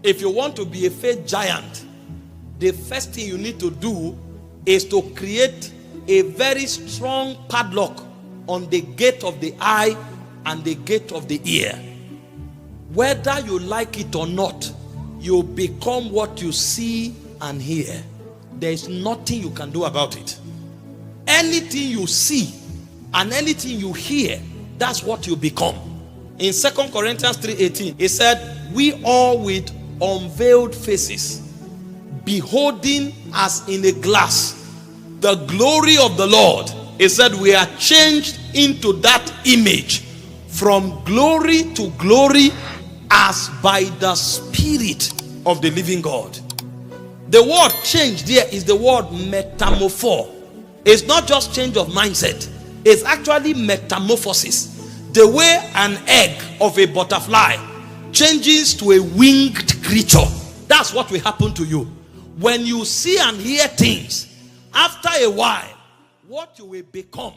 If you want to be a faith giant, the first thing you need to do is to create a very strong padlock on the gate of the eye and the gate of the ear. Whether you like it or not, you become what you see and hear. There is nothing you can do about it. Anything you see and anything you hear, that's what you become. In 2 Corinthians 3:18, it said, we all with unveiled faces, beholding as in a glass the glory of the Lord. It said we are changed into that image from glory to glory as by the Spirit of the living God. The word change there is the word metamorpho. It's not just change of mindset. It's actually metamorphosis. The way an egg of a butterfly changes to a winged creature. That's what will happen to you. When you see and hear things, after a while, what you will become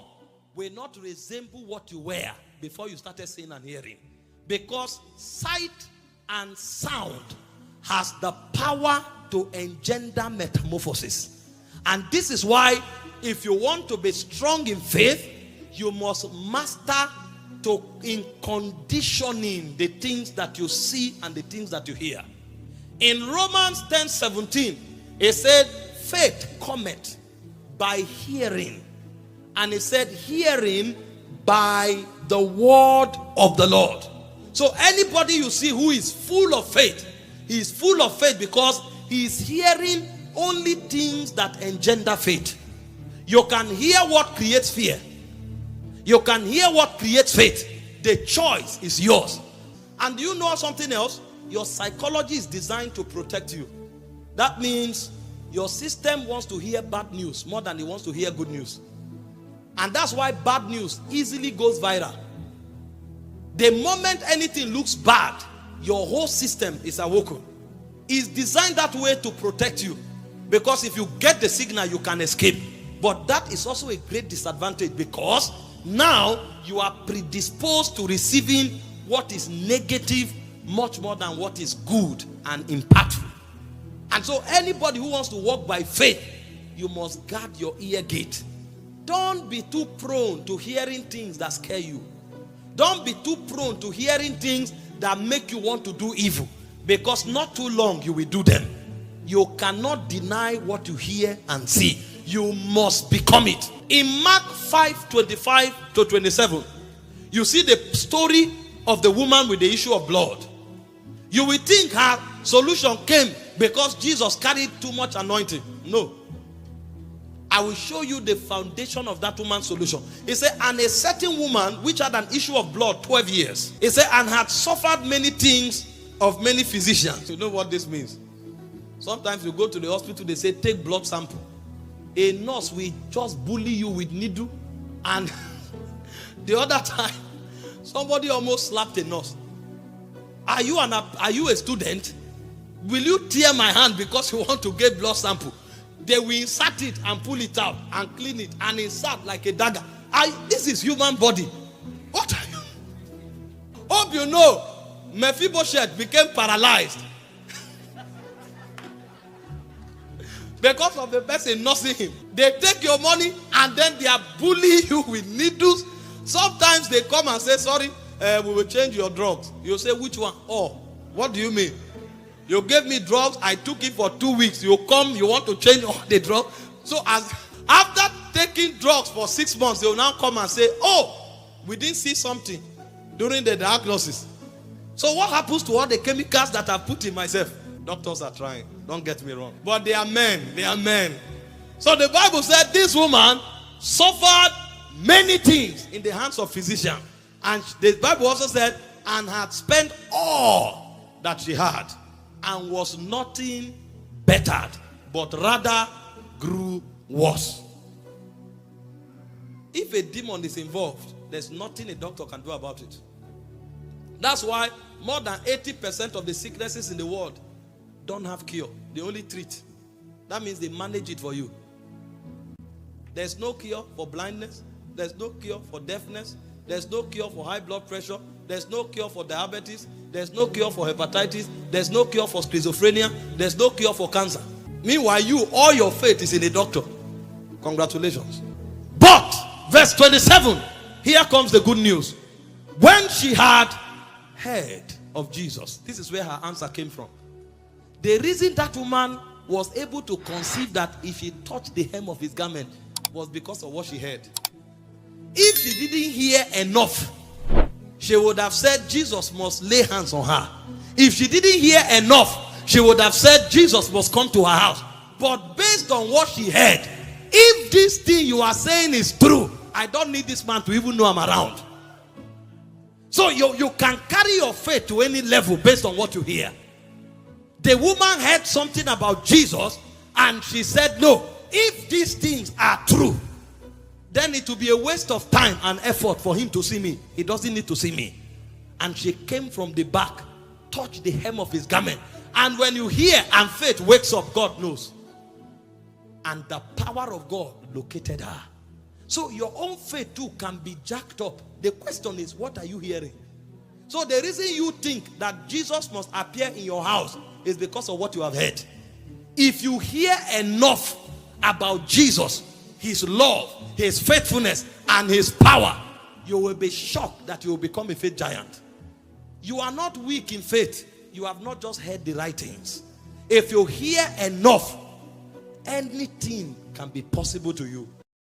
will not resemble what you were before you started seeing and hearing. Because sight and sound has the power to engender metamorphosis. And this is why if you want to be strong in faith, you must master in conditioning the things that you see and the things that you hear. In Romans 10:17, it said, faith cometh by hearing. And it said, hearing by the word of the Lord. So anybody you see who is full of faith, he is full of faith because he is hearing only things that engender faith. You can hear what creates fear. You can hear what creates faith. The choice is yours. And do you know something else? Your psychology is designed to protect you. That means your system wants to hear bad news more than it wants to hear good news. And that's why bad news easily goes viral. The moment anything looks bad, your whole system is awoken. It's designed that way to protect you. Because if you get the signal, you can escape. But that is also a great disadvantage because now you are predisposed to receiving what is negative much more than what is good and impactful. And so anybody who wants to walk by faith, you must guard your ear gate. Don't be too prone to hearing things that scare you. Don't be too prone to hearing things that make you want to do evil. Because not too long you will do them. You cannot deny what you hear and see. You must become it. In Mark 5:25-27, you see the story of the woman with the issue of blood. You will think her solution came because Jesus carried too much anointing. No. I will show you the foundation of that woman's solution. He said, and a certain woman which had an issue of blood 12 years. He said, and had suffered many things of many physicians. You know what this means? Sometimes you go to the hospital, they say, take blood sample. A nurse will just bully you with needle. And the other time, somebody almost slapped a nurse. Are you a student? Will you tear my hand because you want to get blood sample? They will insert it and pull it out and clean it and insert like a dagger. This is human body. What are you? Hope you know, Mephibosheth became paralyzed because of the person nursing him. They take your money and then they are bullying you with needles. Sometimes they come and say, sorry, we will change your drugs. You say, which one? Oh, what do you mean? You gave me drugs, I took it for 2 weeks. You come, you want to change all the drugs. So after taking drugs for 6 months, they will now come and say, oh, we didn't see something during the diagnosis. So what happens to all the chemicals that I've put in myself? Doctors are trying, don't get me wrong. But they are men, they are men. So the Bible said this woman suffered many things in the hands of physicians. And the Bible also said, and had spent all that she had. And was nothing bettered, but rather grew worse. If a demon is involved, there's nothing a doctor can do about it. That's why more than 80% of the sicknesses in the world don't have cure. They only treat. That means they manage it for you. There's no cure for blindness. There's no cure for deafness. There's no cure for high blood pressure. There's no cure for diabetes. There's no cure for hepatitis. There's no cure for schizophrenia. There's no cure for cancer. Meanwhile, all your faith is in a doctor. Congratulations. But, verse 27, here comes the good news. When she had heard of Jesus, this is where her answer came from. The reason that woman was able to conceive that if she touched the hem of his garment was because of what she heard. If she didn't hear enough, she would have said Jesus must lay hands on her. If she didn't hear enough, she would have said Jesus must come to her house. But based on what she heard, if this thing you are saying is true, I don't need this man to even know I'm around. So you can carry your faith to any level based on what you hear. The woman heard something about Jesus and she said, no, if these things are true, then it will be a waste of time and effort for him to see me. He doesn't need to see me. And she came from the back, touched the hem of his garment. And when you hear and faith wakes up, God knows. And the power of God located her. So your own faith too can be jacked up. The question is, what are you hearing? So the reason you think that Jesus must appear in your house is because of what you have heard. If you hear enough about Jesus, his love, his faithfulness, and his power, you will be shocked that you will become a faith giant. You are not weak in faith. You have not just heard the right things. If you hear enough, anything can be possible to you.